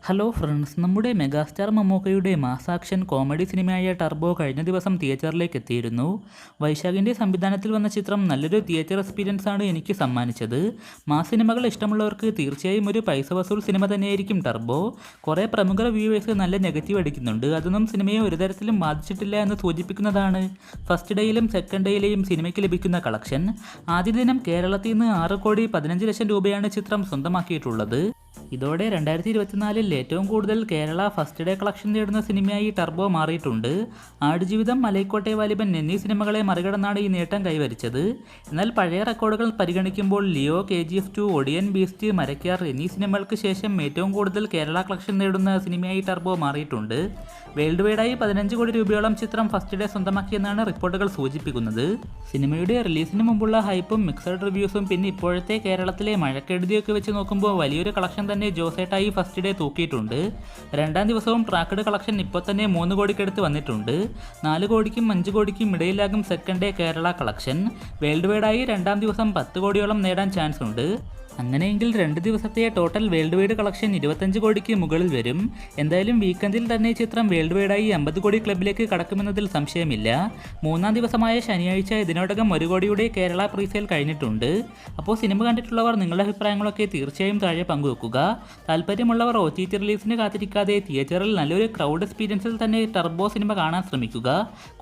Hello friends, നമ്മുടെ megastar മമ്മൂക്കയുടെ mass action comedy സിനിമയായ turbo കഴിഞ്ഞ ദിവസം തിയേറ്ററിലേക്ക് എത്തിയിരുന്നു. വൈശാഖിൻ്റെ സംവിധാനത്തിൽ വന്ന ചിത്രം നല്ലൊരു തിയേറ്റർ എക്സ്പീരിയൻസ് ആണ് എനിക്ക് സമ്മാനിച്ചത്. മാസ് സിനിമകൾ ഇഷ്ടമുള്ളവർക്ക് തീർച്ചയായും ഒരു പൈസ വസൂൽ സിനിമ തന്നെയായിരിക്കും ടർബോ. കുറേ പ്രമുഖ റിവ്യൂവേഴ്സ് നല്ല നെഗറ്റീവ് അടിക്കുന്നുണ്ട്. അതൊന്നും സിനിമയെ ഒരു തരത്തിലും ബാധിച്ചിട്ടില്ല എന്ന് സൂചിപ്പിക്കുന്നതാണ് ഫസ്റ്റ് ഡേയിലും സെക്കൻഡ് ഡേയിലെയും സിനിമയ്ക്ക് ലഭിക്കുന്ന കളക്ഷൻ. ആദ്യ ദിനം കേരളത്തിൽ നിന്ന് 6,15,00,000 രൂപയാണ് ചിത്രം സ്വന്തമാക്കിയിട്ടുള്ളത്. ഇതോടെ 2024 ഏറ്റവും കൂടുതൽ കേരള ഫസ്റ്റ് ഡേ കളക്ഷൻ നേടുന്ന സിനിമയായി ടർബോ മാറിയിട്ടുണ്ട്. ആടുജീവിതം, മലൈക്കോട്ടെ വാലിബൻ എന്നീ സിനിമകളെ മറികടന്നാണ് ഈ നേട്ടം കൈവരിച്ചത്. എന്നാൽ പഴയ റെക്കോർഡുകൾ പരിഗണിക്കുമ്പോൾ ലിയോ, KGF 2, ഒടിയൻ, ബീസ്റ്റ്, മരക്കാർ എന്നീ സിനിമകൾക്ക് ശേഷം ഏറ്റവും കൂടുതൽ കേരള കളക്ഷൻ നേടുന്ന സിനിമയായി ടർബോ മാറിയിട്ടുണ്ട്. വേൾഡ് വൈഡായി 15 കോടി രൂപയോളം ചിത്രം ഫസ്റ്റ് ഡേ സ്വന്തമാക്കിയെന്നാണ് റിപ്പോർട്ടുകൾ സൂചിപ്പിക്കുന്നത്. സിനിമയുടെ റിലീസിന് മുമ്പുള്ള ഹൈപ്പും മിക്സഡ് റിവ്യൂസും പിന്നെ ഇപ്പോഴത്തെ കേരളത്തിലെ മഴക്കെടുതിയൊക്കെ വെച്ച് നോക്കുമ്പോൾ വലിയൊരു കളക്ഷൻ തന്നെ ജോസേട്ടായി ഫസ്റ്റ് ഡേ തൂക്കിയിട്ടുണ്ട്. രണ്ടാം ദിവസവും ട്രാക്കഡ് കളക്ഷൻ ഇപ്പോൾ തന്നെ 3 കോടിക്കടുത്ത് വന്നിട്ടുണ്ട്. 4 കോടിക്കും 5 കോടിക്കും ഇടയിലാകും second day Kerala collection. World വൈഡായി രണ്ടാം ദിവസം 10 കോടിയോളം നേടാൻ ചാൻസ് ഉണ്ട്. അങ്ങനെയെങ്കിൽ 2 ദിവസത്തെ ടോട്ടൽ വേൾഡ് വൈഡ് കളക്ഷൻ 25 കോടിക്ക് മുകളിൽ വരും. എന്തായാലും വീക്കെൻഡിൽ തന്നെ ചിത്രം വേൾഡ് വൈഡായി 50 കോടി ക്ലബിലേക്ക് കടക്കുമെന്നതിൽ സംശയമില്ല. മൂന്നാം ദിവസമായ ശനിയാഴ്ച ഇതിനോടകം 1 കോടിയുടെ കേരള പ്രീസെയിൽ കഴിഞ്ഞിട്ടുണ്ട്. അപ്പോൾ സിനിമ കണ്ടിട്ടുള്ളവർ നിങ്ങളുടെ അഭിപ്രായങ്ങളൊക്കെ തീർച്ചയായും താഴെ പങ്കുവെക്കുക. താല്പര്യമുള്ളവർ OTT റിലീസിന് കാത്തിരിക്കാതെ തിയേറ്ററിൽ നല്ലൊരു ക്രൗഡ് എക്സ്പീരിയൻസിൽ തന്നെ ടർബോ സിനിമ കാണാൻ ശ്രമിക്കുക.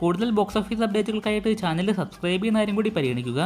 കൂടുതൽ ബോക്സ് ഓഫീസ് അപ്ഡേറ്റുകൾക്കായിട്ട് ചാനൽ സബ്സ്ക്രൈബ് ചെയ്യുന്ന കാര്യം കൂടി പരിഗണിക്കുക.